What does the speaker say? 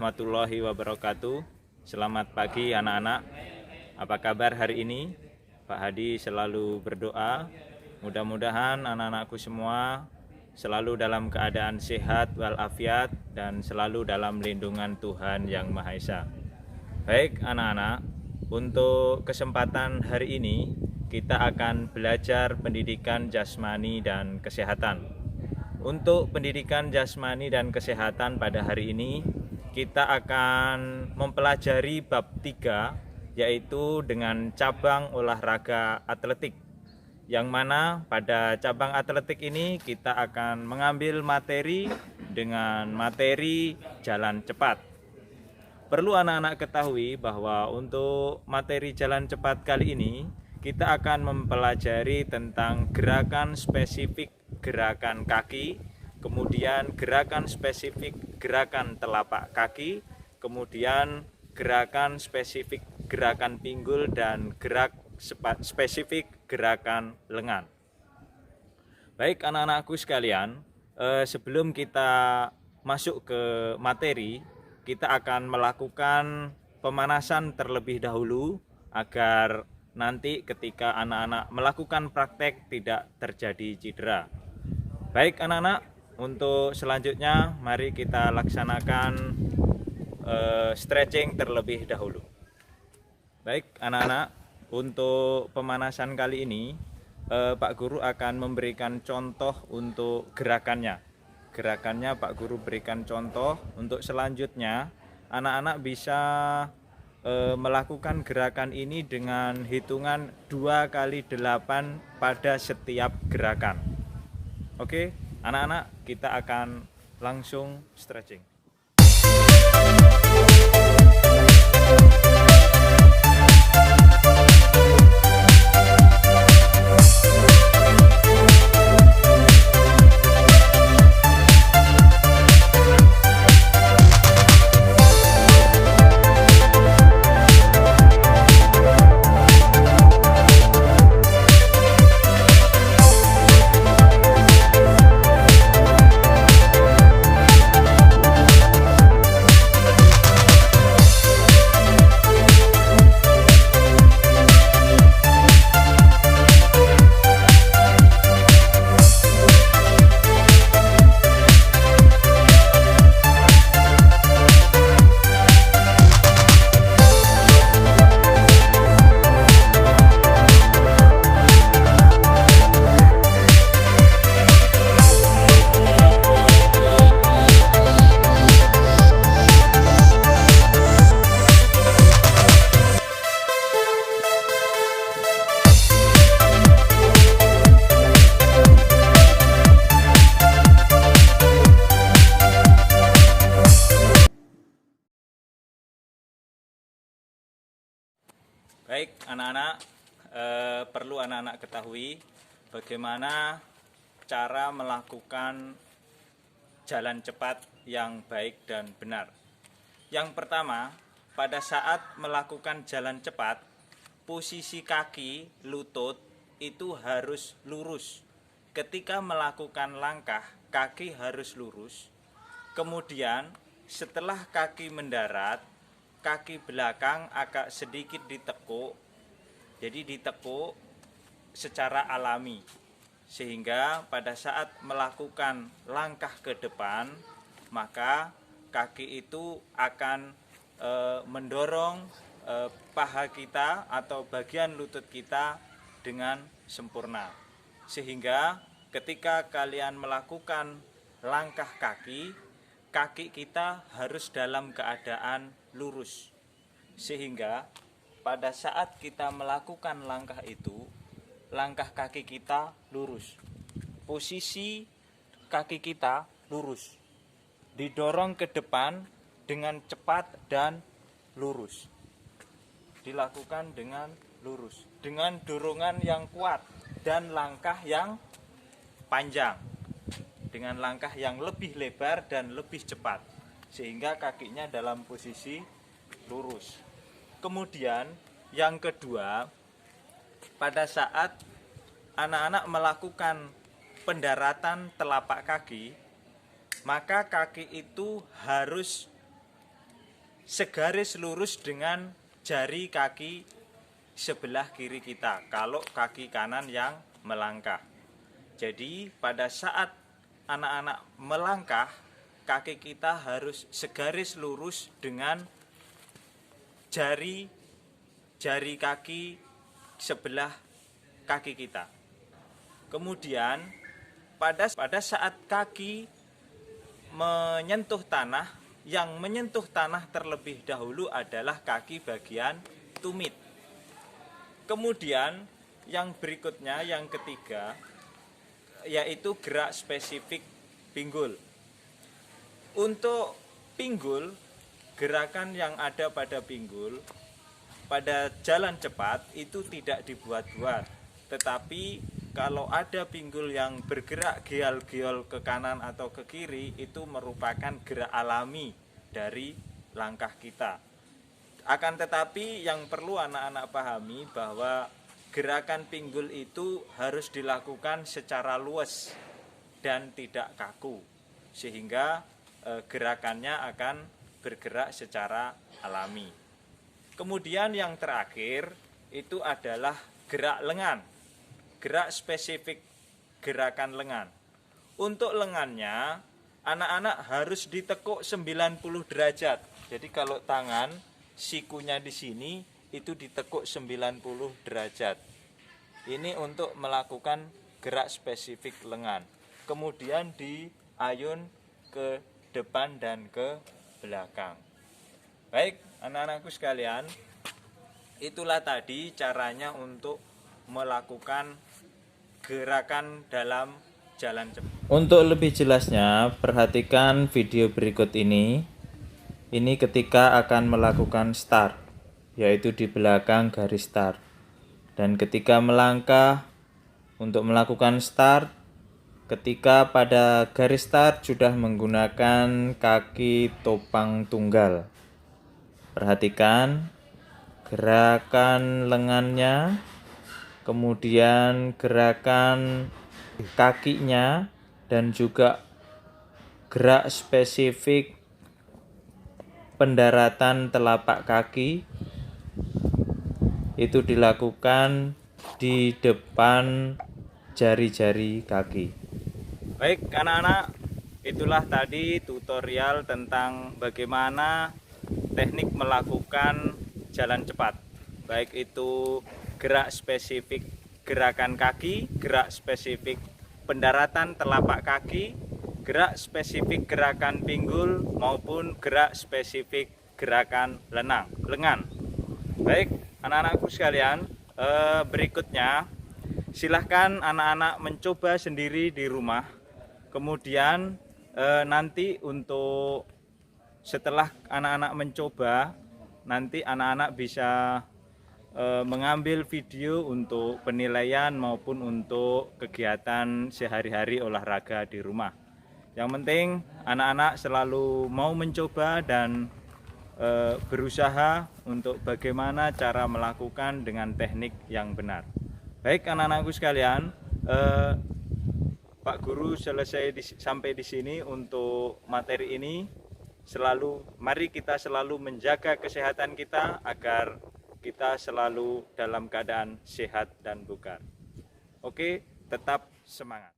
warahmatullahi wabarakatuh. Selamat pagi anak-anak. Apa kabar hari ini? Pak Hadi selalu berdoa, mudah-mudahan anak-anakku semua selalu dalam keadaan sehat walafiat dan selalu dalam lindungan Tuhan Yang Maha Esa. Baik anak-anak, untuk kesempatan hari ini kita akan belajar pendidikan jasmani dan kesehatan. Untuk pendidikan jasmani dan kesehatan pada hari ini kita akan mempelajari bab 3, yaitu dengan cabang olahraga atletik, yang mana pada cabang atletik ini kita akan mengambil materi dengan materi jalan cepat. Perlu anak-anak ketahui bahwa untuk materi jalan cepat kali ini kita akan mempelajari tentang gerakan spesifik gerakan kaki, kemudian gerakan spesifik gerakan telapak kaki, kemudian gerakan spesifik gerakan pinggul, dan gerak spesifik gerakan lengan. Baik anak-anakku sekalian, sebelum kita masuk ke materi, kita akan melakukan pemanasan terlebih dahulu agar nanti ketika anak-anak melakukan praktek tidak terjadi cedera. Baik anak-anak, untuk selanjutnya mari kita laksanakan stretching terlebih dahulu. Baik anak-anak, untuk pemanasan kali ini Pak Guru akan memberikan contoh untuk gerakannya. Gerakannya Pak Guru berikan contoh. Untuk selanjutnya anak-anak bisa melakukan gerakan ini dengan hitungan 2 kali 8 pada setiap gerakan. Oke, anak-anak, kita akan langsung stretching. Baik anak-anak, perlu anak-anak ketahui bagaimana cara melakukan jalan cepat yang baik dan benar. Yang pertama, pada saat melakukan jalan cepat, posisi kaki, lutut itu harus lurus. Ketika melakukan langkah, kaki harus lurus. Kemudian setelah kaki mendarat, kaki belakang agak sedikit ditekuk, jadi ditekuk secara alami, sehingga pada saat melakukan langkah ke depan, maka kaki itu akan mendorong paha kita atau bagian lutut kita dengan sempurna, sehingga ketika kalian melakukan langkah kaki, kaki kita harus dalam keadaan lurus, sehingga pada saat kita melakukan langkah itu, langkah kaki kita lurus, posisi kaki kita lurus, didorong ke depan dengan cepat dan lurus, dilakukan dengan lurus, dengan dorongan yang kuat dan langkah yang panjang, dengan langkah yang lebih lebar dan lebih cepat, sehingga kakinya dalam posisi lurus. Kemudian yang kedua, pada saat anak-anak melakukan pendaratan telapak kaki, maka kaki itu harus segaris lurus dengan jari kaki sebelah kiri kita kalau kaki kanan yang melangkah. Jadi pada saat anak-anak melangkah, kaki kita harus segaris lurus dengan jari kaki sebelah kaki kita. Kemudian pada saat kaki menyentuh tanah, yang menyentuh tanah terlebih dahulu adalah kaki bagian tumit. Kemudian yang berikutnya, yang ketiga, yaitu gerak spesifik pinggul. Untuk pinggul, gerakan yang ada pada pinggul pada jalan cepat itu tidak dibuat-buat, tetapi kalau ada pinggul yang bergerak geol-geol ke kanan atau ke kiri, itu merupakan gerak alami dari langkah kita. Akan tetapi yang perlu anak-anak pahami bahwa gerakan pinggul itu harus dilakukan secara luas dan tidak kaku, sehingga gerakannya akan bergerak secara alami. Kemudian yang terakhir itu adalah gerak lengan, gerak spesifik gerakan lengan. Untuk lengannya, anak-anak harus ditekuk 90 derajat. Jadi kalau tangan, sikunya di sini itu ditekuk 90 derajat. Ini untuk melakukan gerak spesifik lengan. Kemudian diayun ke depan dan ke belakang. Baik, anak-anakku sekalian, itulah tadi caranya untuk melakukan gerakan dalam jalan cepat. Untuk lebih jelasnya, perhatikan video berikut ini. Ini ketika akan melakukan start, yaitu di belakang garis start. Dan ketika melangkah untuk melakukan start, ketika pada garis start sudah menggunakan kaki topang tunggal. Perhatikan gerakan lengannya, kemudian gerakan kakinya, dan juga gerak spesifik pendaratan telapak kaki itu dilakukan di depan jari-jari kaki. Baik anak-anak, itulah tadi tutorial tentang bagaimana teknik melakukan jalan cepat, baik itu gerak spesifik gerakan kaki, gerak spesifik pendaratan telapak kaki, gerak spesifik gerakan pinggul, maupun gerak spesifik gerakan lengan. Baik anak-anakku sekalian, berikutnya silahkan anak-anak mencoba sendiri di rumah. Kemudian nanti untuk setelah anak-anak mencoba, nanti anak-anak bisa mengambil video untuk penilaian maupun untuk kegiatan sehari-hari olahraga di rumah. Yang penting anak-anak selalu mau mencoba dan berusaha untuk bagaimana cara melakukan dengan teknik yang benar. Baik anak-anakku sekalian, Pak Guru selesai sampai di sini untuk materi ini. Mari kita selalu menjaga kesehatan kita agar kita selalu dalam keadaan sehat dan bugar. Oke, tetap semangat.